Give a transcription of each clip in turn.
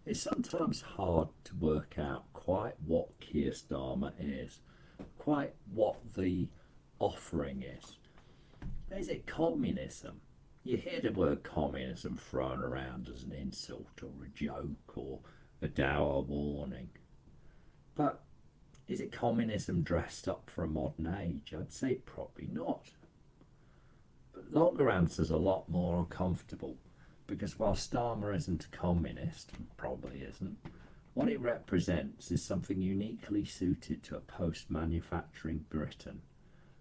It's sometimes hard to work out quite what Keir Starmer is, quite what the offering is. Is it communism? You hear the word communism thrown around as an insult or a joke or a dour warning. But is it communism dressed up for a modern age? I'd say probably not. But longer answers are a lot more uncomfortable because while Starmer isn't a communist, probably isn't, what it represents is something uniquely suited to a post-manufacturing Britain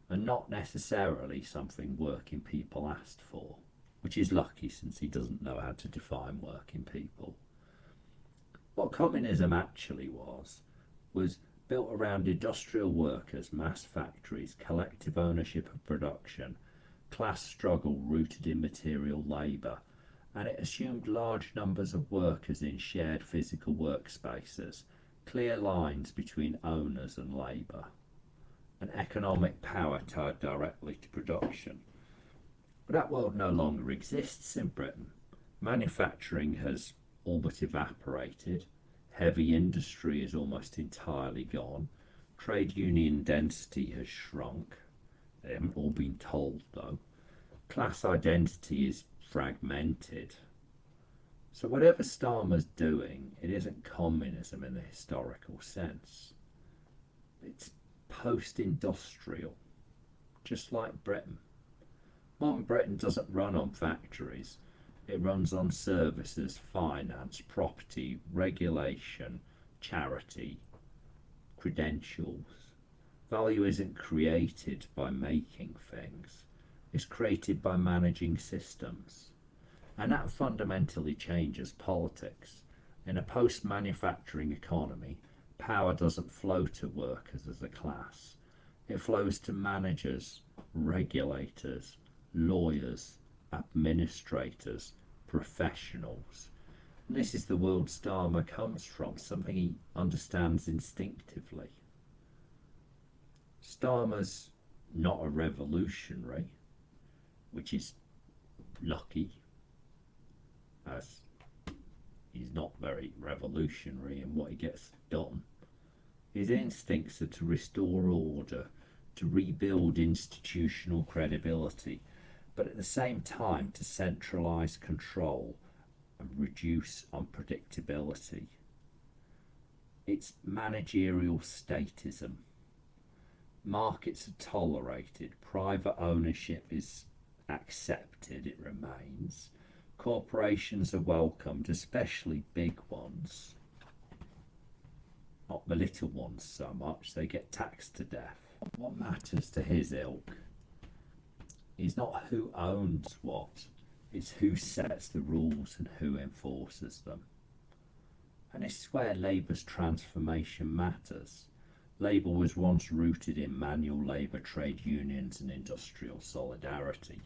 and not necessarily something working people asked for, which is lucky since he doesn't know how to define working people. What communism actually was built around industrial workers, mass factories, collective ownership of production, class struggle rooted in material labour, and it assumed large numbers of workers in shared physical workspaces, clear lines between owners and labour, and economic power tied directly to production. But that world no longer exists in Britain. Manufacturing has all but evaporated. Heavy industry is almost entirely gone. Trade union density has shrunk. They haven't all been told though. Class identity is fragmented. So whatever Starmer's doing, it isn't communism in the historical sense. It's post-industrial, just like Britain. Modern Britain doesn't run on factories. It runs on services, finance, property, regulation, charity, credentials. Value isn't created by making things. It's created by managing systems. And that fundamentally changes politics. In a post-manufacturing economy, power doesn't flow to workers as a class. It flows to managers, regulators, lawyers, administrators, professionals. And this is the world Starmer comes from, something he understands instinctively. Starmer's not a revolutionary, which is lucky, as he's not very revolutionary in what he gets done. His instincts are to restore order, to rebuild institutional credibility, but at the same time to centralise control and reduce unpredictability. It's managerial statism. Markets are tolerated, private ownership is accepted, it remains. Corporations are welcomed, especially big ones. Not the little ones so much, they get taxed to death. What matters to his ilk is not who owns what, it's who sets the rules and who enforces them. And this is where Labour's transformation matters. Labour was once rooted in manual labour, trade unions and industrial solidarity.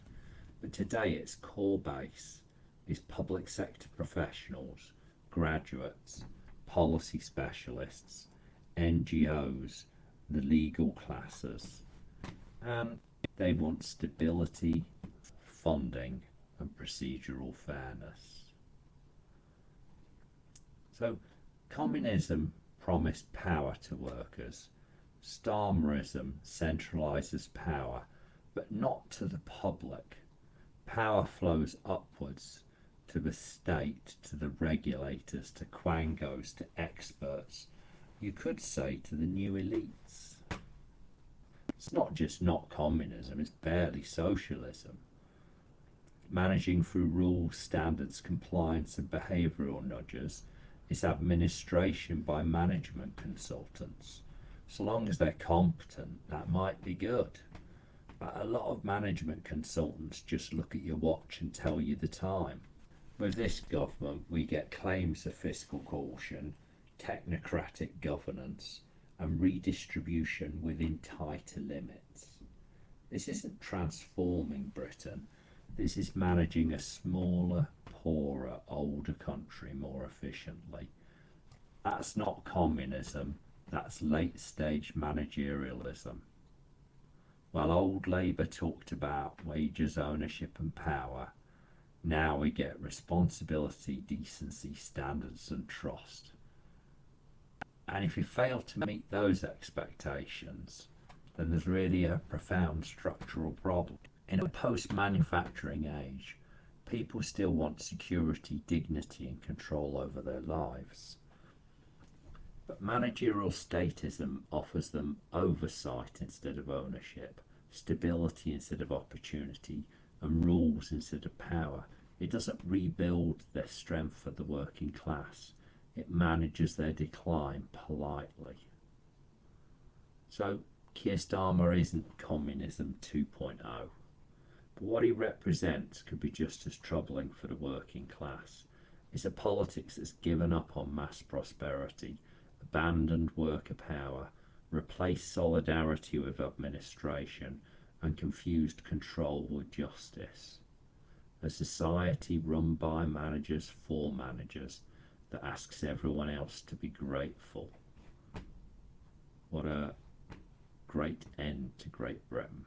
But today its core base is public sector professionals, graduates, policy specialists, NGOs, the legal classes. And they want stability, funding and procedural fairness. So communism promised power to workers. Starmerism centralises power, but not to the public. Power flows upwards to the state, to the regulators, to quangos, to experts. You could say to the new elites. It's not just not communism, it's barely socialism. Managing through rules, standards, compliance and behavioural nudges is administration by management consultants. So long as they're competent, that might be good. But a lot of management consultants just look at your watch and tell you the time. With this government, we get claims of fiscal caution, technocratic governance, and redistribution within tighter limits. This isn't transforming Britain. This is managing a smaller, poorer, older country more efficiently. That's not communism, that's late-stage managerialism. While old Labour talked about wages, ownership and power, Now we get responsibility, decency, standards, and trust. And if you fail to meet those expectations, then there's really a profound structural problem. In a post-manufacturing age, people still want security, dignity, and control over their lives. But managerial statism offers them oversight instead of ownership, stability instead of opportunity, and rules instead of power. It doesn't rebuild their strength for the working class. It manages their decline politely. So Keir Starmer isn't communism 2.0, but what he represents could be just as troubling for the working class. It's a politics that's given up on mass prosperity, abandoned worker power, replaced solidarity with administration, and confused control with justice. A society run by managers for managers that asks everyone else to be grateful. What a great end to Great Britain.